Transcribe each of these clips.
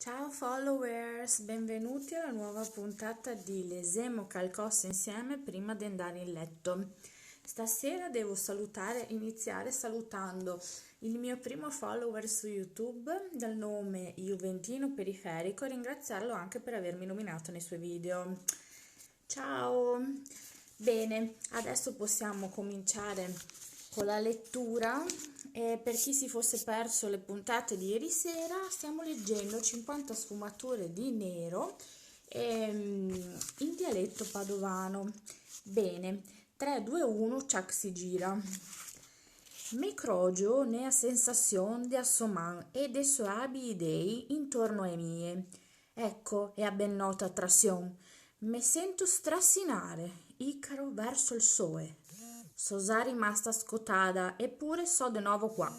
Ciao followers, benvenuti alla nuova puntata di Lesemo qualcosa insieme prima di andare in letto. Stasera devo iniziare salutando il mio primo follower su YouTube dal nome Juventino Periferico e ringraziarlo anche per avermi nominato nei suoi video. Ciao! Bene, adesso possiamo cominciare con la lettura. Per chi si fosse perso le puntate di ieri sera, stiamo leggendo 50 sfumature di nero in dialetto padovano. Bene, 3, 2, 1, ciac si gira. Me croggio ne a sensazione di assomar e de soabi idei intorno ai mie. Ecco, è a ben nota attrazione. Me sento strassinare, Icaro verso il sole. Sosa rimasta scottata, eppure so di nuovo qua.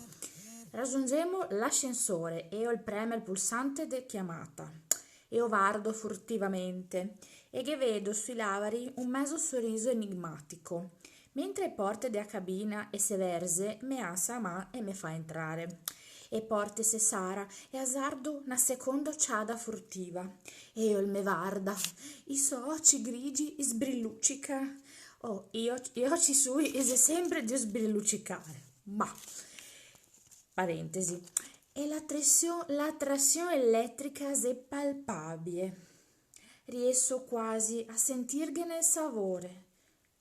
Raggiungemmo l'ascensore e io preme il pulsante di chiamata. Io vardo furtivamente e che vedo sui lavari un mezzo sorriso enigmatico, mentre porte della cabina e se verse me asa a man e me fa entrare. E porte se Sara e azzardo una seconda ciada furtiva. E io il me varda, i suoi occhi grigi sbrilluccica. Oh, io ci sui e se sempre di sbrilluccicare. Ma, parentesi, e l'attrazione elettrica è palpabile. Riesco quasi a sentirgliene il sapore.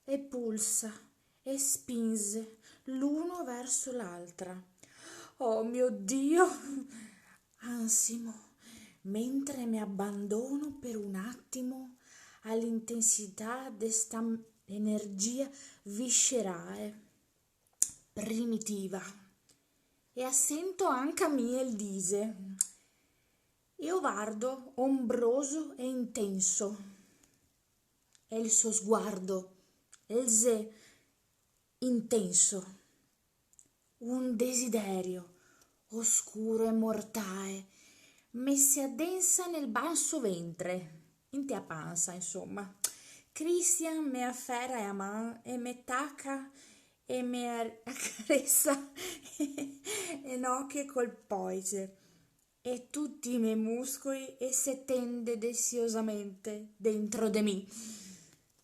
E pulsa e spinge l'uno verso l'altra. Oh mio Dio! Ansimo, mentre mi abbandono per un attimo all'intensità desta energia viscerale, primitiva, e assento anche a me il dise. Io vardo ombroso e intenso, e il suo sguardo, il se intenso, un desiderio oscuro e mortae, me si addensa nel basso ventre, in tia panza, insomma. Christian me afferra a man e me tacca e me accarezza e nocche col poice e tutti i miei muscoli e se tende desiosamente dentro di me.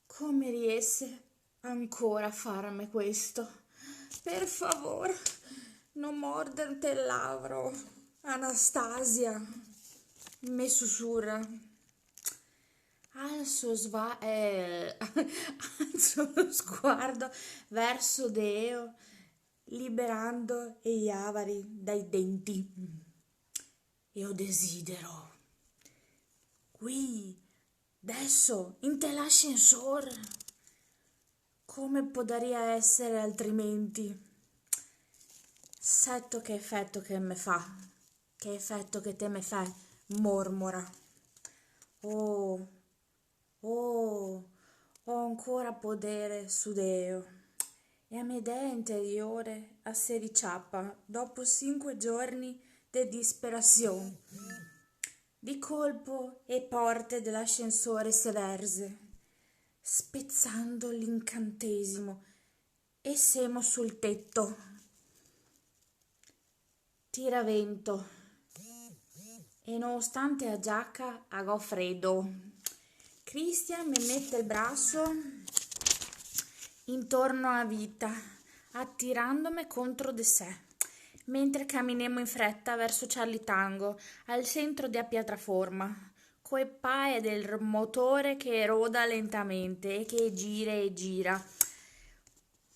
Come riesce ancora a farmi questo? Per favore, non morderte il labbro, Anastasia, mi sussurra. Alzo lo sguardo verso Deo, liberando gli avari dai denti. Io desidero. Qui, adesso, in te l'ascensore. Come potrebbe essere altrimenti? Setto che effetto che me fa, che effetto che te me fai, mormora. Oh, oh, ho ancora podere su Deo, e a me idea interiore a se ricciappa dopo 5 giorni di disperazione. Di colpo e porte dell'ascensore se verse, spezzando l'incantesimo, e semo sul tetto. Tira vento, e nonostante la giacca agò freddo. Christian mi mette il braccio intorno a vita, attirandomi contro di sé, mentre camminemmo in fretta verso Charlie Tango, al centro della piattaforma, coi paia del motore che roda lentamente e che gira e gira.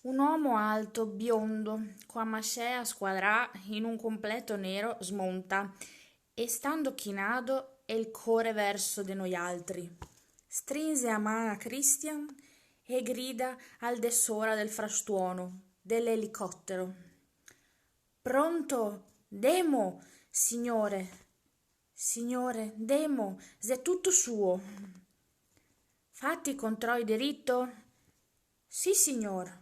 Un uomo alto, biondo, con mascella squadrà in un completo nero, smonta e stando chinato e il core verso di noi altri. Strinse a mano a Christian e grida al dessora del frastuono, dell'elicottero. Pronto? Demo, signore. Signore, Demo, è tutto suo. Fatti i controlli diritto? Sì, signor.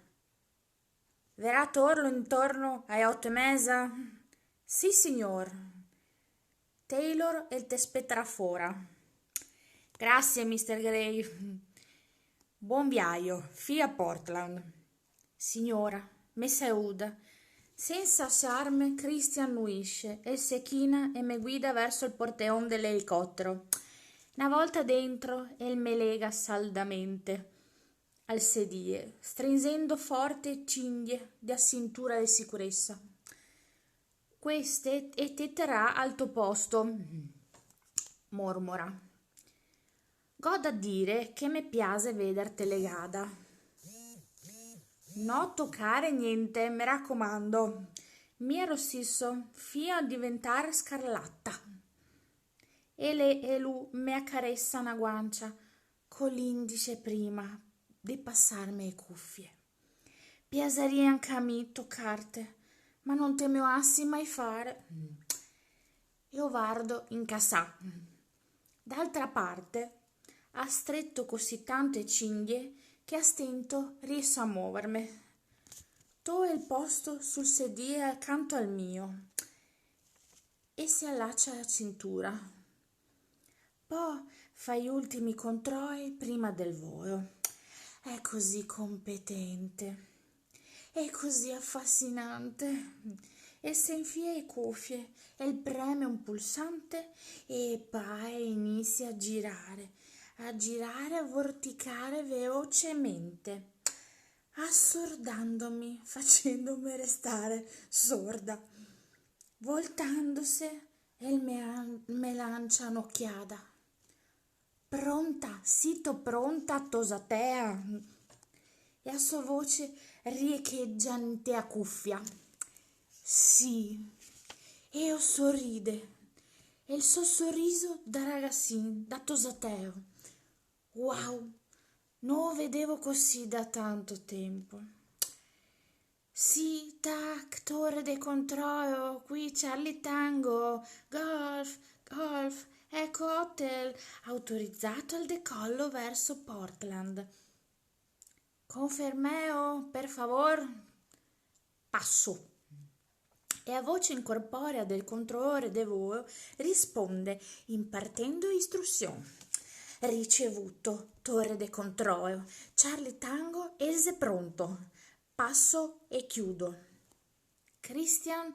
Verrà torno intorno alle 8:30? Sì, signor. Taylor e te aspetterà fuori. Grazie, Mr. Gray. Buon viaggio, fino a Portland. Signora, me saluda. Senza charme, Christian annuisce e si china e me guida verso il porteon dell'elicottero. Una volta dentro, el me lega saldamente al sedile, stringendo forte cinghie di cintura di sicurezza. Queste e te terrà al tuo posto, mormora. Goda dire che me piace vederti legata. No toccare niente, mi raccomando. Mi arrossisso fino a diventare scarlatta. E lui mi accarezza una guancia con l'indice prima di passarmi le cuffie. Piaceria anche a me toccarte, ma non te me assi mai fare. Io vardo in casà. D'altra parte, ha stretto così tante cinghie che a stento riesco a muovermi. To il posto sul sedile accanto al mio e si allaccia la cintura. Poi fa gli ultimi controlli prima del volo. È così competente, è così affascinante. E si infila le cuffie e il preme un pulsante e poi inizia a girare, a vorticare velocemente, assordandomi, facendomi restare sorda. Voltandosi, me lancia un'occhiata. Pronta, sito pronta, tosatea. E a sua voce riecheggiante a cuffia. Sì, e io sorride. E il suo sorriso da ragazzino, da tosateo. Wow, non lo vedevo così da tanto tempo. Sì, tac, torre de controllo, qui Charlie Tango, golf, ecco hotel, autorizzato al decollo verso Portland. Confermeo, per favor? Passo. E a voce incorporea del controllore de volo risponde impartendo istruzioni. Ricevuto, torre de controllo, Charlie Tango, ese pronto. Passo e chiudo. Christian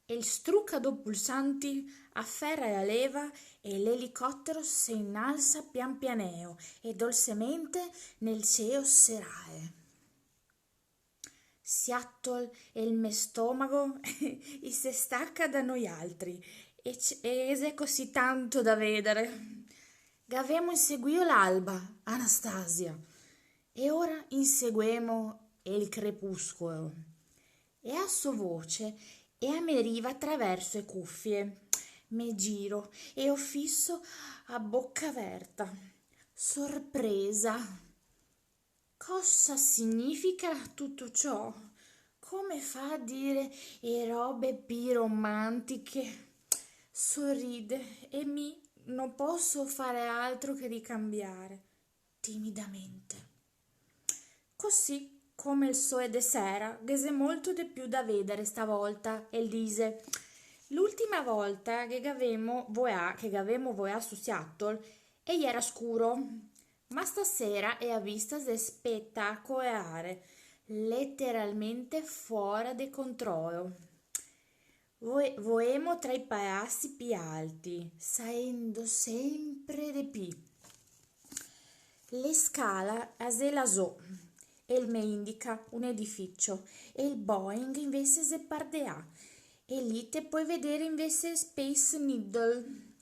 il struccado pulsanti afferra la leva e l'elicottero si innalza pian pianeo e dolcemente nel cielo serale. Seattle e il mio stomaco e si stacca da noi altri e è così tanto da vedere. Gavemo inseguio l'alba, Anastasia, e ora inseguemo il crepuscolo. E a sua voce e a me riva attraverso le cuffie. Me giro e ho fisso a bocca aperta, sorpresa. Cosa significa tutto ciò? Come fa a dire e robe piromantiche? Sorride e mi non posso fare altro che ricambiare timidamente. Così come il sole de sera, gese molto di più da vedere stavolta e dise: l'ultima volta che gavemo voia su Seattle e era scuro, ma stasera è a vista de spettacolare, letteralmente fuori di controllo. Voemo tra i palazzi più alti, salendo sempre di più. Le scala a Zelasò e me indica un edificio e il Boeing invece se pardea e lì te puoi vedere invece Space Needle.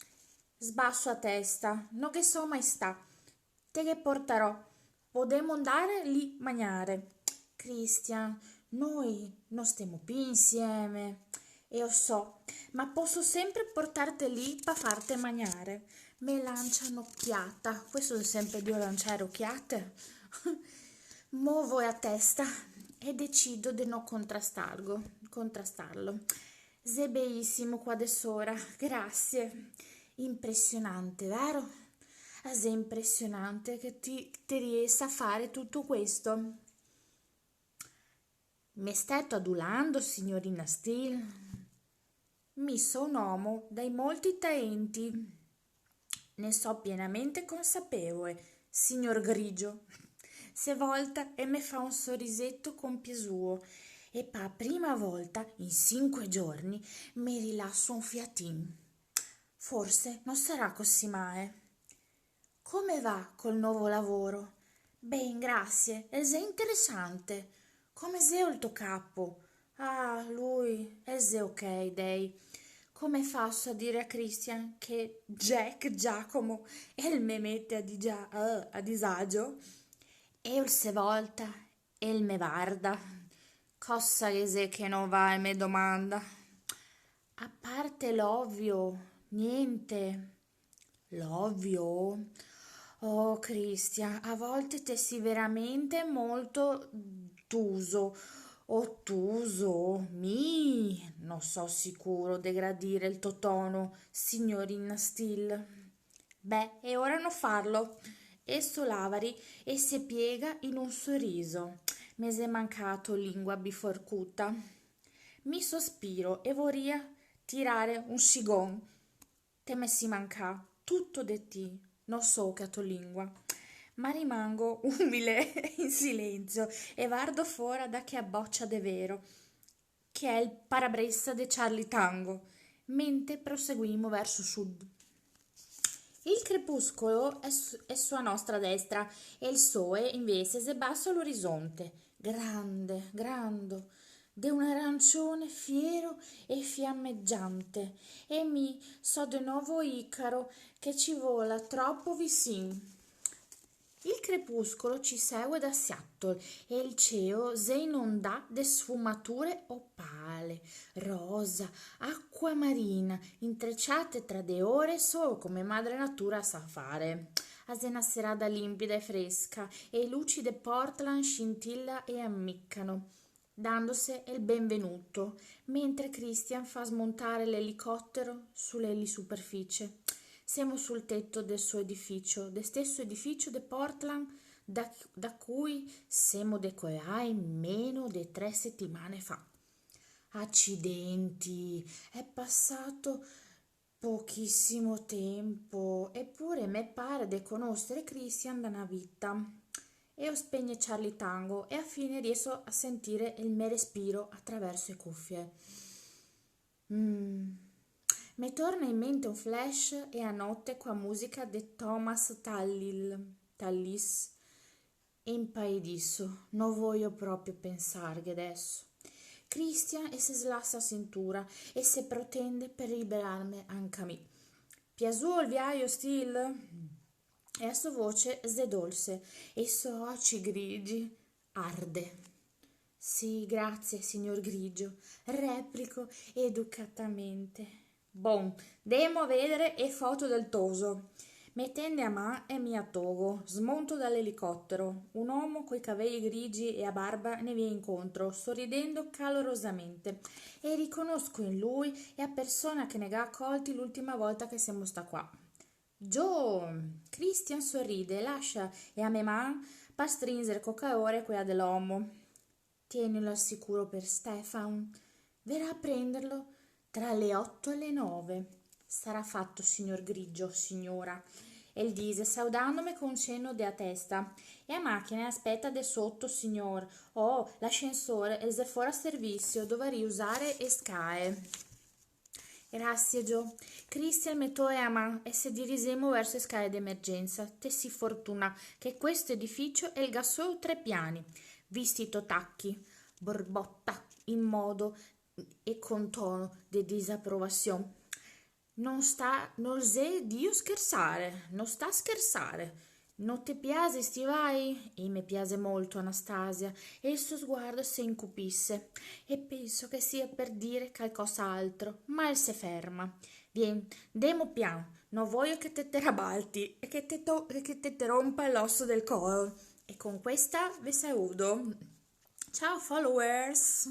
Sbasso a testa, non che so mai sta, te che porterò, podemo andare lì mangiare. Christian, noi non stiamo più insieme. E io so, ma posso sempre portarti lì per farti mangiare. Me lancia un'occhiata, questo è sempre Dio lanciare occhiate. Muovo a testa e decido di non contrastarlo. Sei bellissimo qua adesso, grazie. Impressionante, vero? È impressionante che ti riesca a fare tutto questo. Mi stai adulando, signorina Steele? Mi so un uomo dai molti talenti. Ne so pienamente consapevole, signor Grigio. Se volta e me fa un sorrisetto compiesuo e per prima volta in 5 giorni mi rilasso un fiatin. Forse non sarà così male. Come va col nuovo lavoro? Ben, grazie, è interessante. Come sei il tuo capo? Ah, lui, è ok, dai. Come faccio a dire a Christian che Giacomo, e me mette a disagio? E se volta, e me guarda. Cosa che non va e me domanda? A parte l'ovvio, niente. L'ovvio? Oh, Cristian, a volte te sei veramente molto ottuso. Non so sicuro de gradire il tuo tono, signorina Steele. Beh, è ora non farlo. Esso lavari e si piega in un sorriso. Mi è mancato lingua biforcuta. Mi sospiro e vorria tirare un scigon. Te me si manca tutto de ti, non so che a tua lingua, ma rimango umile in silenzio e guardo fuori da che abboccia de vero, che è il parabrezza de Charlie Tango, mentre proseguimo verso sud. Il crepuscolo è sua nostra destra e il sole invece è basso all'orizzonte, grande, grande, de un arancione fiero e fiammeggiante, e mi so de nuovo Icaro che ci vola troppo vicin. Il crepuscolo ci segue da Seattle e il cielo si inonda de sfumature opale, rosa, acqua marina, intrecciate tra de ore solo come madre natura sa fare. A una serata limpida e fresca e i luci de Portland scintilla e ammiccano, dandosi il benvenuto, mentre Christian fa smontare l'elicottero sulle superficie. Siamo sul tetto del suo edificio, del stesso edificio di Portland da cui siamo decolai meno di 3 settimane fa. Accidenti, è passato pochissimo tempo, eppure me pare di conoscere Christian da una vita. Io spegne Charlie Tango e a fine riesco a sentire il mio respiro attraverso le cuffie. Mi torna in mente un flash e a notte qua musica di Thomas Tallis e impaidisso, non voglio proprio pensare adesso. Christian e si slassa la cintura e si protende per liberarmi anche a me. Piaciuto il viaggio, Steel? E a sua voce è dolce e i suoi occhi grigi arde. Sì, grazie, signor Grigio, replico educatamente. Bon, demo a vedere e foto del toso. Mettende a mano e mi attogo, smonto dall'elicottero. Un uomo coi capelli grigi e a barba ne viene incontro, sorridendo calorosamente. E riconosco in lui e a persona che ne ha accolti l'ultima volta che siamo sta qua. Joe! Christian sorride, lascia e a me man per stringere con calore quella dell'uomo. Tienilo al sicuro per Stefan. Verrà a prenderlo tra le 8 e le 9. Sarà fatto, signor Grigio, signora. El dise, saudandomi con un cenno della testa. E a macchina aspetta de sotto, signor. Oh, l'ascensore è fuori a servizio, dovrei usare e scae. Grazie, Joe. Christian metò a mano e si dirisemo verso le scale d'emergenza. Te si fortuna che questo edificio è il gassolo 3 piani. Vestito tacchi, borbotta in modo e con tono di disapprovazione. Non sei Dio scherzare, non sta a scherzare. Non ti piace stivai? E mi piace molto Anastasia, e il suo sguardo si incupisse, e penso che sia per dire qualcos'altro, ma il si ferma. Vien, demo piano, non voglio che te rabalti e che te rompa l'osso del collo. E con questa vi saluto. Ciao followers!